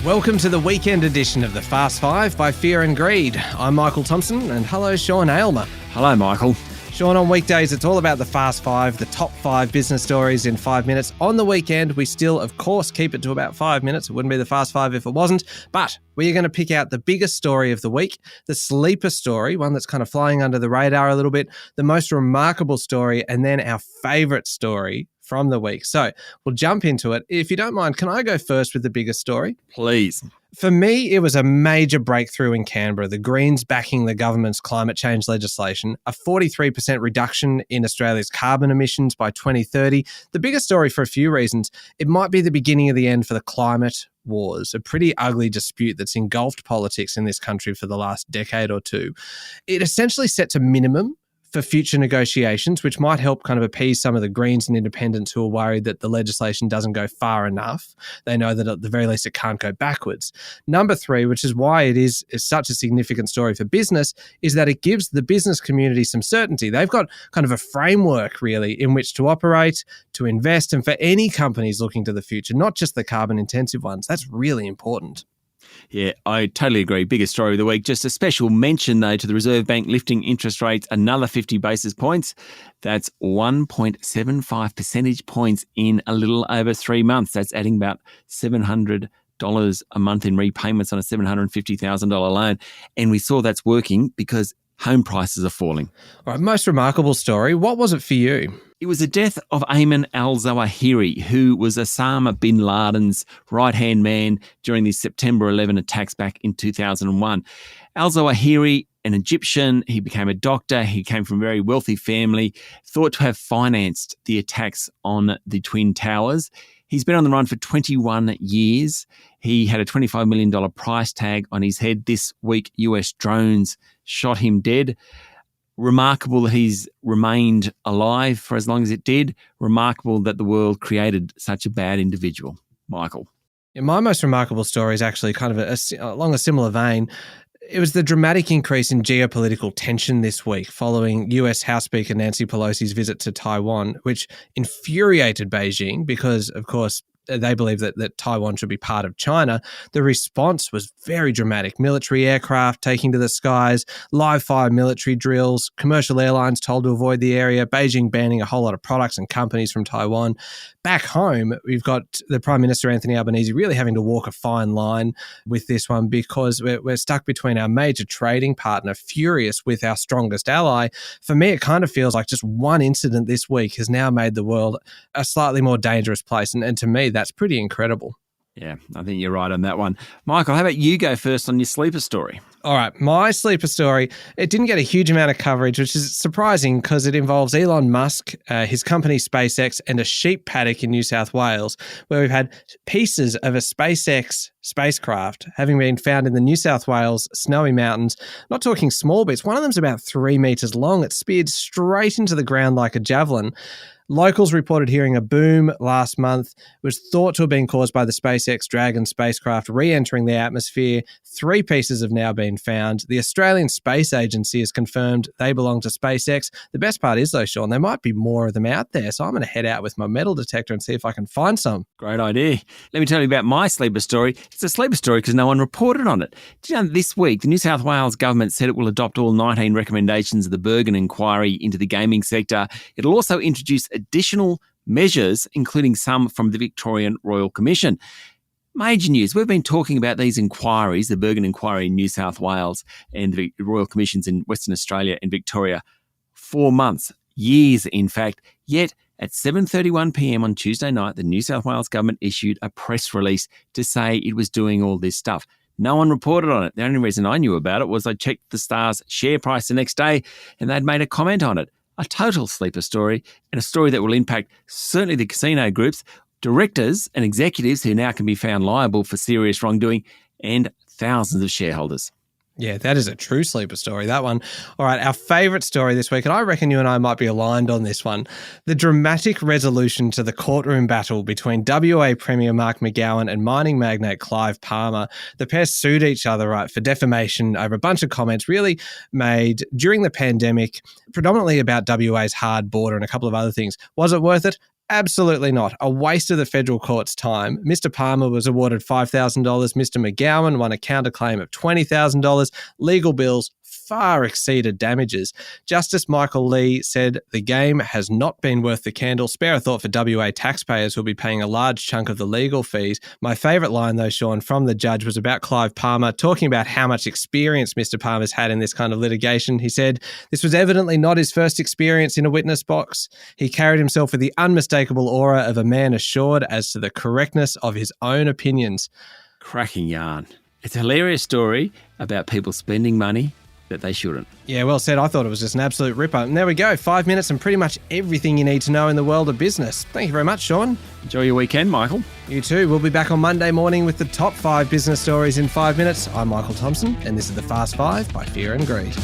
Welcome to the weekend edition of the Fast Five by Fear and Greed. I'm Michael Thompson, and hello, Sean Aylmer. Hello, Michael. Sean, on weekdays, it's all about the Fast Five, the top 5 business stories in 5 minutes. On the weekend, we still, of course, keep it to about 5 minutes. It wouldn't be the Fast Five if it wasn't. But we're going to pick out the biggest story of the week, the sleeper story, one that's kind of flying under the radar a little bit, the most remarkable story, and then our favourite story from the week. So we'll jump into it. If you don't mind, can I go first with the biggest story? Please. For me, it was a major breakthrough in Canberra, the Greens backing the government's climate change legislation, a 43% reduction in Australia's carbon emissions by 2030. The biggest story for a few reasons. It might be the beginning of the end for the climate wars, a pretty ugly dispute that's engulfed politics in this country for the last decade or two. It essentially sets a minimum for future negotiations, which might help kind of appease some of the Greens and independents who are worried that the legislation doesn't go far enough. They know that at the very least it can't go backwards. Number 3, which is why it is such a significant story for business, is that it gives the business community some certainty. They've got kind of a framework really in which to operate, to invest, and for any companies looking to the future, not just the carbon intensive ones. That's really important. Yeah, I totally agree. Biggest story of the week. Just a special mention, though, to the Reserve Bank lifting interest rates another 50 basis points. That's 1.75 percentage points in a little over 3 months. That's adding about $700 a month in repayments on a $750,000 loan. And we saw that's working because home prices are falling. All right, most remarkable story. What was it for you? It was the death of Aylmer al-Zawahiri, who was Osama bin Laden's right-hand man during the September 11 attacks back in 2001. Al-Zawahiri, an Egyptian, he became a doctor, he came from a very wealthy family, thought to have financed the attacks on the Twin Towers. He's been on the run for 21 years. He had a $25 million price tag on his head. This week, US drones shot him dead. Remarkable that he's remained alive for as long as it did. Remarkable that the world created such a bad individual. Michael. Yeah, my most remarkable story is actually kind of along a similar vein. It was the dramatic increase in geopolitical tension this week following US House Speaker Nancy Pelosi's visit to Taiwan, which infuriated Beijing because, of course, they believe that Taiwan should be part of China. The response was very dramatic. Military aircraft taking to the skies, live fire military drills, commercial airlines told to avoid the area, Beijing banning a whole lot of products and companies from Taiwan. Back home, we've got the Prime Minister, Anthony Albanese, really having to walk a fine line with this one because we're stuck between our major trading partner, furious with our strongest ally. For me, it kind of feels like just one incident this week has now made the world a slightly more dangerous place. And to me, that's pretty incredible. Yeah, I think you're right on that one. Michael, how about you go first on your sleeper story? All right, my sleeper story, it didn't get a huge amount of coverage, which is surprising because it involves Elon Musk, his company SpaceX, and a sheep paddock in New South Wales, where we've had pieces of a SpaceX spacecraft having been found in the New South Wales snowy mountains. Not talking small bits. One of them's about 3 meters long. It speared straight into the ground like a javelin. Locals reported hearing a boom last month. It was thought to have been caused by the SpaceX Dragon spacecraft re-entering the atmosphere. 3 pieces have now been found. The Australian Space Agency has confirmed they belong to SpaceX. The best part is, though, Sean, there might be more of them out there, so I'm going to head out with my metal detector and see if I can find some. Great idea. Let me tell you about my sleeper story. It's a sleeper story because no one reported on it. Do you know this week, the New South Wales government said it will adopt all 19 recommendations of the Bergen inquiry into the gaming sector. It'll also introduce additional measures, including some from the Victorian Royal Commission. Major news. We've been talking about these inquiries, the Bergen inquiry in New South Wales and the Royal Commissions in Western Australia and Victoria, 4 months, years in fact. Yet at 7:31 p.m. on Tuesday night, the New South Wales government issued a press release to say it was doing all this stuff. No one reported on it. The only reason I knew about it was I checked the Star's share price the next day and they'd made a comment on it. A total sleeper story, and a story that will impact certainly the casino groups, directors and executives who now can be found liable for serious wrongdoing, and thousands of shareholders. Yeah, that is a true sleeper story, that one. All right, our favourite story this week, and I reckon you and I might be aligned on this one, the dramatic resolution to the courtroom battle between WA Premier Mark McGowan and mining magnate Clive Palmer. The pair sued each other, right, for defamation over a bunch of comments really made during the pandemic, predominantly about WA's hard border and a couple of other things. Was it worth it? Absolutely not. A waste of the federal court's time. Mr. Palmer was awarded $5,000. Mr. McGowan won a counterclaim of $20,000. Legal bills far exceeded damages. Justice Michael Lee said the game has not been worth the candle. Spare a thought for WA taxpayers who will be paying a large chunk of the legal fees. My favourite line, though, Sean, from the judge was about Clive Palmer, talking about how much experience Mr. Palmer's had in this kind of litigation. He said, "This was evidently not his first experience in a witness box. He carried himself with the unmistakable aura of a man assured as to the correctness of his own opinions." Cracking yarn. It's a hilarious story about people spending money that they shouldn't. Yeah, well said. I thought it was just an absolute ripper. And there we go. 5 minutes and pretty much everything you need to know in the world of business. Thank you very much, Sean. Enjoy your weekend, Michael. You too. We'll be back on Monday morning with the top 5 business stories in 5 minutes. I'm Michael Thompson, and this is the Fast 5 by Fear and Greed.